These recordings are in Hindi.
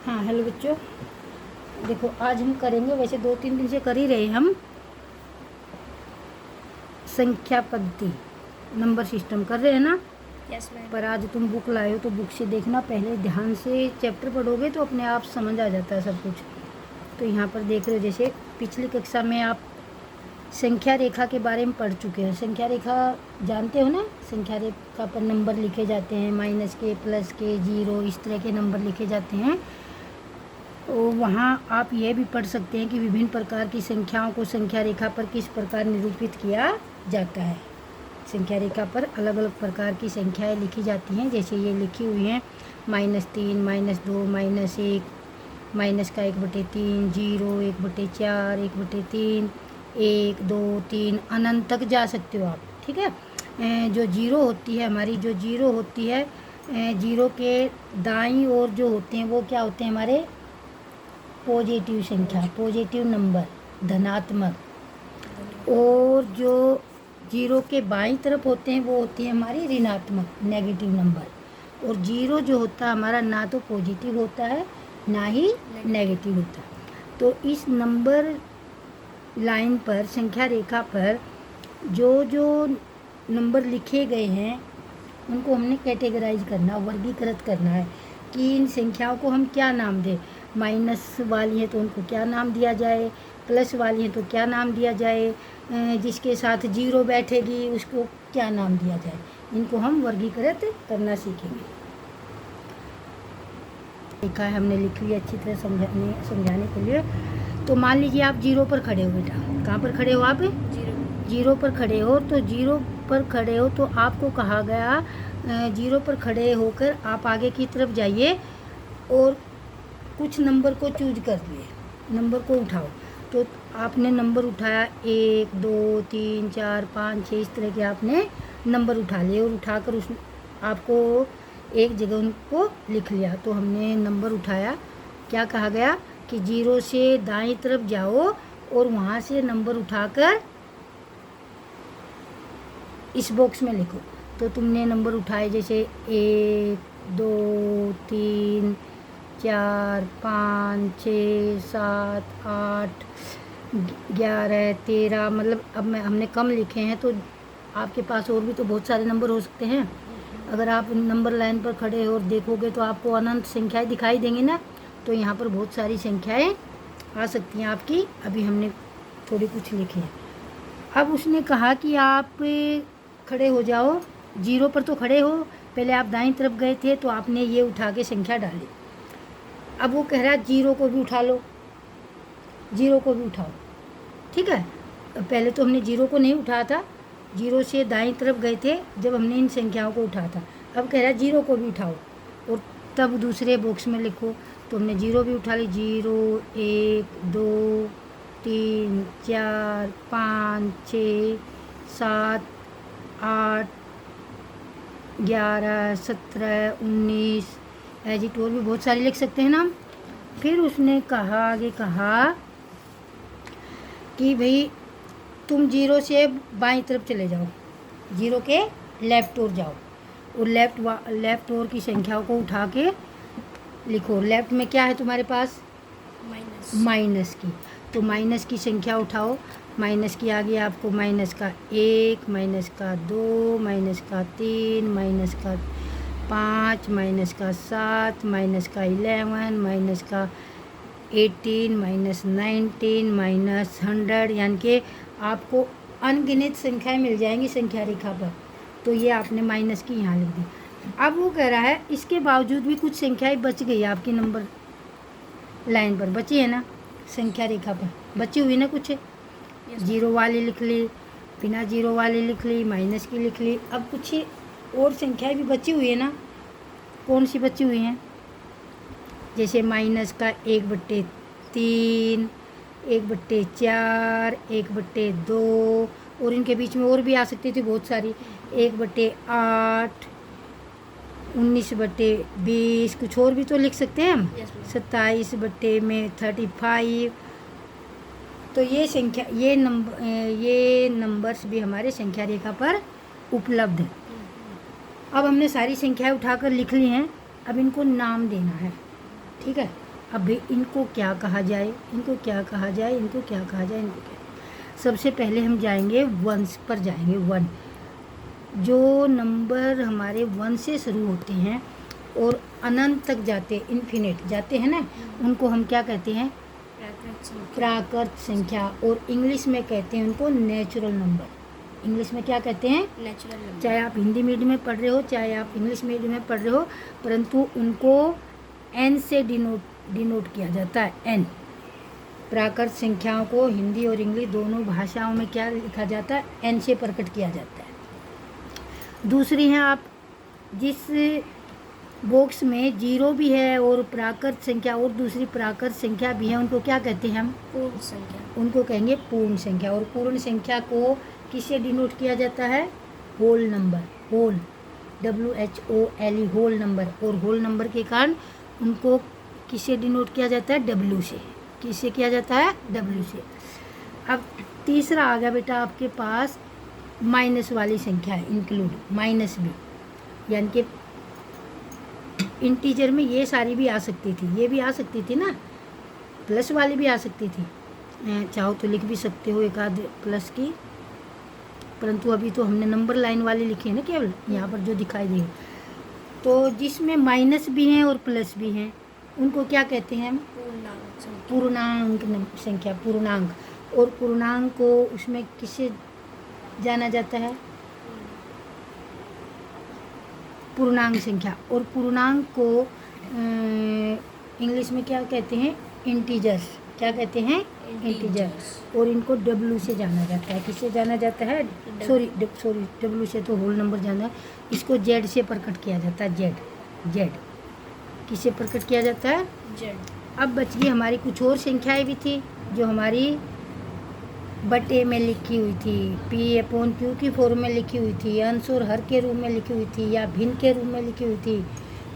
हाँ हेलो बच्चों, देखो आज हम करेंगे, वैसे 2-3 दिन से कर ही रहे हम संख्या पद्धति, नंबर सिस्टम कर रहे हैं ना। Yes ma'am. पर आज तुम बुक लाए हो तो बुक से देखना, पहले ध्यान से चैप्टर पढ़ोगे तो अपने आप समझ आ जाता है सब कुछ। तो यहाँ पर देख रहे हो, जैसे पिछली कक्षा में आप संख्या रेखा के बारे में पढ़ चुके हैं। संख्या रेखा जानते हो ना, संख्या रेखा पर नंबर लिखे जाते हैं, माइनस के, प्लस के, जीरो, इस तरह के नंबर लिखे जाते हैं। तो वहाँ आप यह भी पढ़ सकते हैं कि विभिन्न प्रकार की संख्याओं को संख्या रेखा पर किस प्रकार निरूपित किया जाता है। संख्या रेखा पर अलग अलग प्रकार की संख्याएं लिखी जाती हैं, जैसे ये लिखी हुई हैं -3, -2, -1, -1/3, 0, 1/4, 1/3, 1, 2, 3, अनंत तक जा सकते हो आप। ठीक है। जो जीरो होती है हमारी, जो जीरो होती है, जीरो के दाईं ओर जो होते हैं वो क्या होते हैं हमारे पॉजिटिव संख्या, पॉजिटिव नंबर, धनात्मक। और जो जीरो के बाईं तरफ होते हैं वो होती है हमारी ऋणात्मक, नेगेटिव नंबर। और जीरो जो होता है हमारा ना तो पॉजिटिव होता है ना ही नेगेटिव होता है। तो इस नंबर लाइन पर, संख्या रेखा पर जो जो नंबर लिखे गए हैं उनको हमने कैटेगराइज करना, वर्गीकृत करना है कि इन संख्याओं को हम क्या नाम दें। माइनस वाली है तो उनको क्या नाम दिया जाए, प्लस वाली है तो क्या नाम दिया जाए, जिसके साथ जीरो बैठेगी उसको क्या नाम दिया जाए। इनको हम वर्गीकृत करना सीखेंगे। लिखा है हमने, लिख लिया अच्छी तरह समझाने के लिए। तो मान लीजिए आप जीरो पर खड़े हो बेटा, कहाँ पर खड़े हो आप? जीरो पर खड़े हो। तो जीरो पर खड़े हो तो आपको कहा गया जीरो पर खड़े होकर आप आगे की तरफ जाइए और कुछ नंबर को चूज कर लिए, नंबर को उठाओ। तो आपने नंबर उठाया 1, 2, 3, 4, 5, 6, इस तरह के आपने नंबर उठा लिए और उठाकर उस आपको एक जगह उनको लिख लिया। तो हमने नंबर उठाया, क्या कहा गया कि जीरो से दाईं तरफ जाओ और वहाँ से नंबर उठाकर इस बॉक्स में लिखो। तो तुमने नंबर उठाए, जैसे 1, 2, 3, 4, 5, 6, 7, 8, 11, 13, मतलब अब हमने कम लिखे हैं। तो आपके पास और भी तो बहुत सारे नंबर हो सकते हैं। अगर आप नंबर लाइन पर खड़े हो और देखोगे तो आपको अनंत संख्याएं दिखाई देंगी ना। तो यहाँ पर बहुत सारी संख्याएं आ सकती हैं आपकी। अभी हमने थोड़ी कुछ लिखी है। अब उसने कहा कि आप खड़े हो जाओ, जीरो पर तो खड़े हो, पहले आप दाईं तरफ गए थे तो आपने ये उठा के संख्या डाली। अब वो कह रहा है जीरो को भी उठा लो, जीरो को भी उठाओ। ठीक है। पहले तो हमने जीरो को नहीं उठाया था, जीरो से दाईं तरफ गए थे जब हमने इन संख्याओं को उठाया था। अब कह रहा है जीरो को भी उठाओ और तब दूसरे बॉक्स में लिखो। तो हमने जीरो भी उठा ली। 0, 1, 2, 3, 4, 5, 6, 7, 8, 11, 17, 19, एजिट और भी बहुत सारी लिख सकते हैं ना। फिर उसने कहा, आगे कहा कि भाई तुम जीरो से बाईं तरफ चले जाओ, जीरो के लेफ्ट ओर जाओ और लेफ्ट ओर की संख्याओं को उठा के लिखो। लेफ्ट में क्या है तुम्हारे पास? माइनस की। तो माइनस की संख्या उठाओ। माइनस की आगे आपको माइनस का 1, माइनस का 2, माइनस का 3, माइनस का 5, माइनस का 7, माइनस का 11, माइनस का 18, माइनस 19, माइनस 100, यानी कि आपको अनगिनत संख्याएं मिल जाएंगी संख्या रेखा पर। तो ये आपने माइनस की यहाँ लिख दी। अब वो कह रहा है इसके बावजूद भी कुछ संख्याएं बच गई आपकी नंबर लाइन पर, बची है ना, संख्या रेखा पर बची हुई ना कुछ। जीरो वाली लिख ली, बिना जीरो वाली लिख ली, माइनस की लिख ली। अब कुछ और संख्याएं भी बची हुई है ना। कौन सी बची हुई हैं? जैसे माइनस का 1/3, 1/4, 1/2, और इनके बीच में और भी आ सकती थी बहुत सारी। 1/8, 19/20, कुछ और भी तो लिख सकते हैं हम। 27/35। तो ये संख्या, ये नंबर्स भी हमारे संख्या रेखा पर उपलब्ध है। अब हमने सारी संख्याएं उठाकर लिख ली हैं। अब इनको नाम देना है। ठीक है। अब इनको क्या कहा जाए, इनको क्या कहा जाए, इनको क्या कहा जाए, इनको क्या। सबसे पहले हम जाएंगे वंस पर जाएंगे। वन, जो नंबर हमारे वन से शुरू होते हैं और अनंत तक जाते, इन्फिनिट जाते हैं ना, उनको हम क्या कहते हैं? प्राकृत संख्या। और इंग्लिश में कहते हैं उनको नेचुरल नंबर। इंग्लिश में क्या कहते हैं? Natural number. चाहे आप हिंदी मीडियम में पढ़ रहे हो, चाहे आप इंग्लिश मीडियम में पढ़ रहे हो, परंतु उनको एन से डिनोट किया जाता है। एन। प्राकृत संख्याओं को हिंदी और इंग्लिश दोनों भाषाओं में क्या लिखा जाता है? एन से प्रकट किया जाता है। दूसरी है, आप जिस बॉक्स में जीरो भी है और प्राकृत संख्या और दूसरी प्राकृत संख्या भी है, उनको क्या कहते हैं हम? पूर्ण संख्या। उनको कहेंगे पूर्ण संख्या। और पूर्ण संख्या को किससे डिनोट किया जाता है? Whole number. Whole, WHOLE, whole number. और होल नंबर के कारण उनको किससे डिनोट किया जाता है? W से। किससे किया जाता है? W से। अब तीसरा आ गया बेटा आपके पास माइनस वाली संख्या है, इंक्लूड माइनस भी, यानी कि इंटीजर में ये सारी भी आ सकती थी, ये भी आ सकती थी ना, प्लस वाली भी आ सकती थी। चाहो तो लिख भी सकते हो एक आध प्लस की, परंतु अभी तो हमने नंबर लाइन वाली लिखी है ना केवल, यहाँ पर जो दिखाई दे। तो जिसमें माइनस भी हैं और प्लस भी हैं, उनको क्या कहते हैं हम? पूर्णांक संख्या। पूर्णांक। और पूर्णांक को उसमें किससे जाना जाता है? पूर्णांक संख्या। और पूर्णांक को इंग्लिश में क्या कहते हैं? इंटीजर्स। क्या कहते हैं? इंटीजर्स। और इनको W से जाना जाता है। किससे जाना जाता है? सॉरी W से तो होल नंबर जाना है। इसको Z से प्रकट किया जाता है। Z किससे प्रकट किया जाता है? Z। अब बच गई हमारी कुछ और संख्याएं भी थी जो हमारी बटे में लिखी हुई थी, P/Q की फॉर्म में लिखी हुई थी, अंश और हर के रूप में लिखी हुई थी, या भिन्न के रूप में लिखी हुई थी।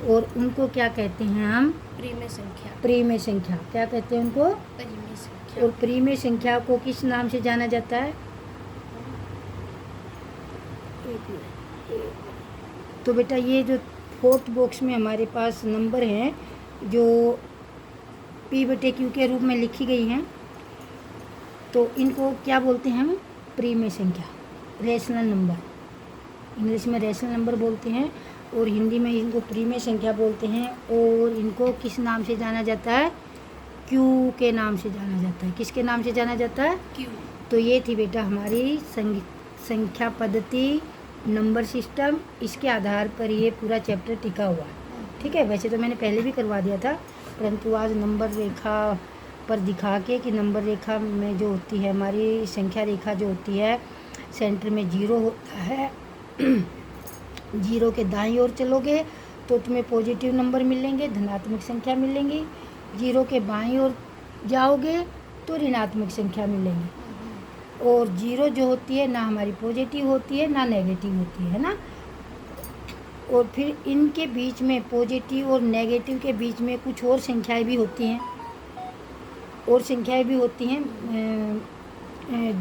और उनको क्या कहते हैं हम? प्रीमेय संख्या। प्रीमेय संख्या। क्या कहते हैं उनको? प्रीमेय संख्या। और प्रीमेय संख्या को किस नाम से जाना जाता है? तो बेटा ये जो फोर्थ बॉक्स में हमारे पास नंबर हैं जो P/Q के रूप में लिखी गई हैं, तो इनको क्या बोलते हैं हम? प्रीमेय संख्या, रेशनल नंबर। इंग्लिश में रेशनल नंबर बोलते हैं और हिंदी में इनको प्रीमेय संख्या बोलते हैं। और इनको किस नाम से जाना जाता है? Q के नाम से जाना जाता है। किसके नाम से जाना जाता है? Q। तो ये थी बेटा हमारी संख्या पद्धति, नंबर सिस्टम। इसके आधार पर ये पूरा चैप्टर टिका हुआ है। ठीक है, वैसे तो मैंने पहले भी करवा दिया था, परंतु आज नंबर रेखा पर दिखा के कि नंबर रेखा में जो होती है हमारी संख्या रेखा जो होती है, सेंटर में जीरो होता है। जीरो के दाईं ओर चलोगे तो तुम्हें पॉजिटिव नंबर मिलेंगे, धनात्मक संख्या मिलेंगी। जीरो के बाईं ओर जाओगे तो ऋणात्मक संख्या मिलेंगी। और जीरो जो होती है ना हमारी पॉजिटिव होती है ना नेगेटिव होती है ना। और फिर इनके बीच में, पॉजिटिव और नेगेटिव के बीच में कुछ और संख्याएं भी होती हैं, और संख्याएं भी होती हैं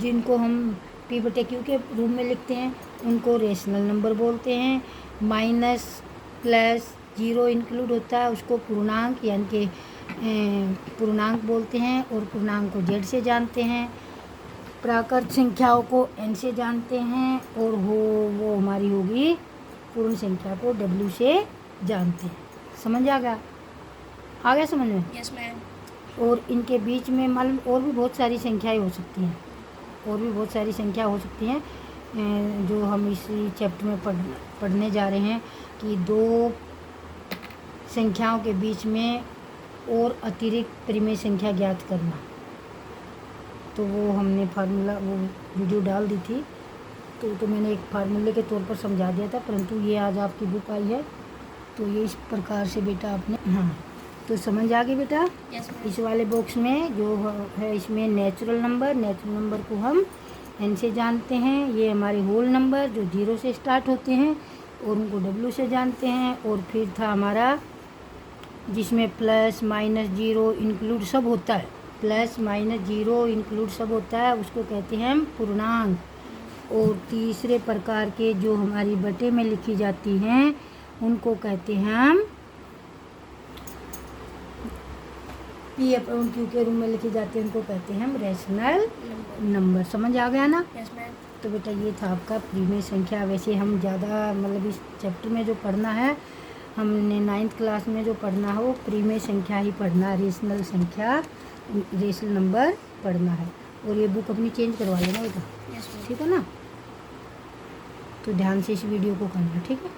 जिनको हम P/Q के रूप में लिखते हैं। उनको रेशनल नंबर बोलते हैं। माइनस, प्लस, जीरो इंक्लूड होता है, उसको पूर्णांक यानी कि पूर्णांक बोलते हैं। और पूर्णांक को Z से जानते हैं, प्राकृत संख्याओं को N से जानते हैं, और वो हमारी होगी पूर्ण संख्या को W से जानते हैं। समझ आ गया? आ गया समझ में? Yes ma'am. और इनके बीच में मालूम और भी बहुत सारी संख्याएं हो सकती हैं, और भी बहुत सारी संख्या हो सकती हैं जो हम इसी चैप्टर में पढ़ने जा रहे हैं कि दो संख्याओं के बीच में और अतिरिक्त प्रीमेय संख्या ज्ञात करना। तो वो हमने फार्मूला, वो वीडियो डाल दी थी, तो मैंने एक फार्मूले के तौर पर समझा दिया था, परंतु ये आज आपकी बुक आई है तो ये इस प्रकार से बेटा आपने, हाँ तो समझ आ गई बेटा? Yes ma'am. इस वाले बॉक्स में जो है इसमें नेचुरल नंबर को हम N से जानते हैं। ये हमारे होल नंबर जो जीरो से स्टार्ट होते हैं और उनको W से जानते हैं। और फिर था हमारा जिसमें प्लस माइनस जीरो इंक्लूड सब होता है, प्लस माइनस जीरो इंक्लूड सब होता है, उसको कहते हैं हम पूर्णांक। और तीसरे प्रकार के जो हमारी बटे में लिखी जाती हैं उनको कहते हैं हम पी अपॉन क्यू के रूम में लिखे जाते हैं उनको कहते हैं हम रेशनल नंबर। नंबर। समझ आ गया ना? Yes ma'am. तो बेटा ये था आपका प्रीमेय संख्या। वैसे हम ज़्यादा मतलब इस चैप्टर में जो पढ़ना है, हमने 9th क्लास में जो पढ़ना है वो प्रीमेय संख्या ही पढ़ना है, रेशनल संख्या, रेशनल नंबर पढ़ना है। और ये बुक अपनी चेंज करवा लेना बेटा, यस मैम। ठीक है ना? तो ध्यान से इस वीडियो को करना, ठीक है?